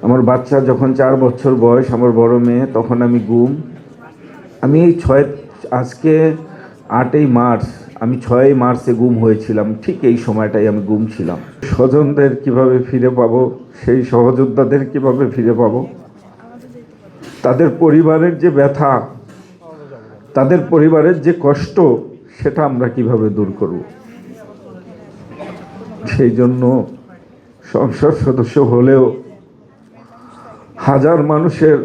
আমার বাচ্চা যখন 4 বছর বয়স, আমার বড় মেয়ে, তখন আমি গুম। আমি এই আজকে 8ই মার্চ, আমি 6ই মার্চে গুম হয়েছিলাম। ঠিক এই সময়টাই আমি গুম ছিলাম। স্বজনদের কিভাবে ফিরে পাবো, সেই সহযোদ্ধাদের কিভাবে ফিরে পাবো, তাদের পরিবারের যে ব্যথা, তাদের পরিবারের যে কষ্ট, সেটা আমরা কিভাবে দূর করব। সেই জন্য সংসদ সদস্য হলেও হাজার মানুষের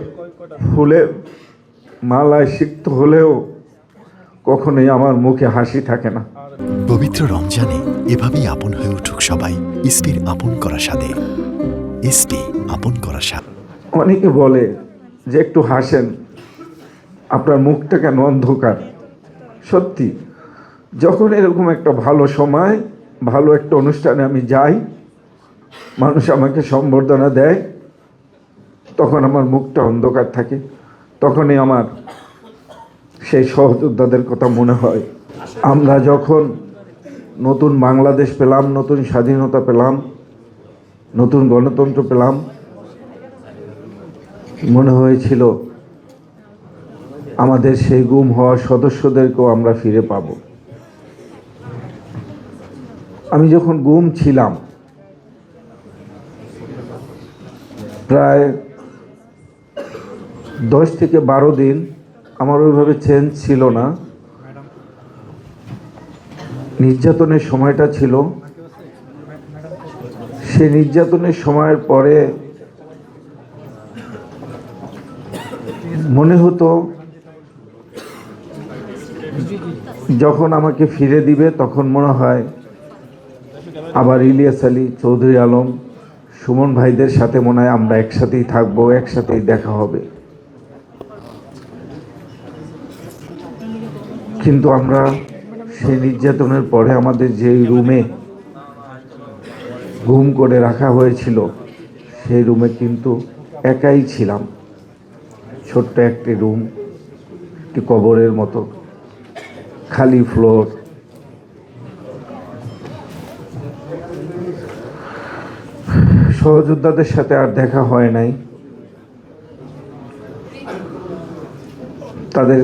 ফুলের মালায় সিক্ত হলেও কখনোই আমার মুখে হাসি থাকে না। পবিত্র রমজানে এভাবেই আপন হয়ে উঠুক সবাই ইসপির আপন করা স্বাদে। ইসপি আপন করা স্বাদ। অনেকে বলে যে একটু হাসেন, আপনার মুখটা কেন অন্ধকার। সত্যি, যখন এরকম একটা ভালো সময়, ভালো একটা অনুষ্ঠানে আমি যাই, মানুষ আমাকে সম্বর্ধনা দেয়, তখন আমার মুখটা অন্ধকার থাকে। তখনই আমার সেই সহযোদ্ধাদের কথা মনে হয়। আমরা যখন নতুন বাংলাদেশ পেলাম, নতুন স্বাধীনতা পেলাম, নতুন গণতন্ত্র পেলাম, মনে হয়েছিল আমাদের সেই গুম হওয়া সদস্যদেরকেও আমরা ফিরে পাব। আমি যখন গুম ছিলাম, প্রায় 10 থেকে 12 দিন আমার ওইভাবে চেঞ্জ ছিল না। নির্যাতনের সময়টা ছিল, সেই নির্যাতনের সময়ের পরে মনে হতো যখন আমাকে ফিরে দিবে, তখন মনে হয় আবার ইলিয়াস আলী, চৌধুরী আলম, সুমন ভাইদের সাথে মনে হয় আমরা একসাথেই থাকবো, একসাথেই দেখা হবে। কিন্তু আমরা সেই নির্যাতনের পরে আমাদের যে রুমে গুম করে রাখা হয়েছিল, সেই রুমে কিন্তু একাই ছিলাম। ছোট্ট একটি রুম, একটি কবরের মতো, খালি ফ্লোর। সহযোদ্ধাদের সাথে আর দেখা হয় নাই। তাদের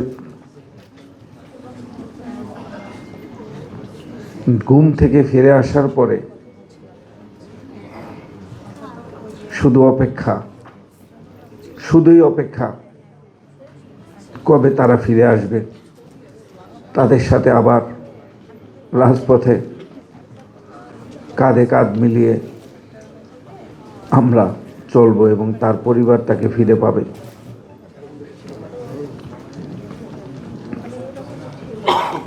ঘুম থেকে ফিরে আসার পরে শুধু অপেক্ষা, শুধুই অপেক্ষা, কবে তারা ফিরে আসবে। তাদের সাথে আবার রাজপথে কাঁধে কাঁধ মিলিয়ে আমরা চলবো এবং তার পরিবার তাকে ফিরে পাবে।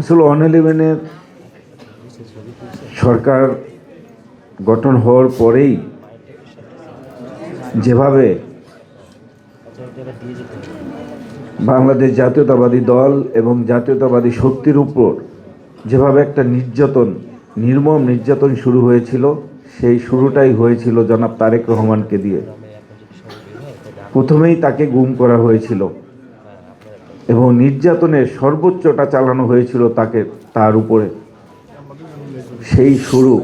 আসলে 111-এর সরকার গঠন হওয়ার পরেই যেভাবে বাংলাদেশ জাতীয়তাবাদী দল এবং জাতীয়তাবাদী শক্তির উপর যেভাবে একটা নির্যাতন, নির্মম নির্যাতন শুরু হয়েছিল, সেই শুরুটাই হয়েছিল জনাব তারেক রহমানকে দিয়ে। প্রথমেই তাকে গুম করা হয়েছিল এবং নির্যাতনের সর্বোচ্চটা চালানো হয়েছিল তার উপরে। সেই শুরু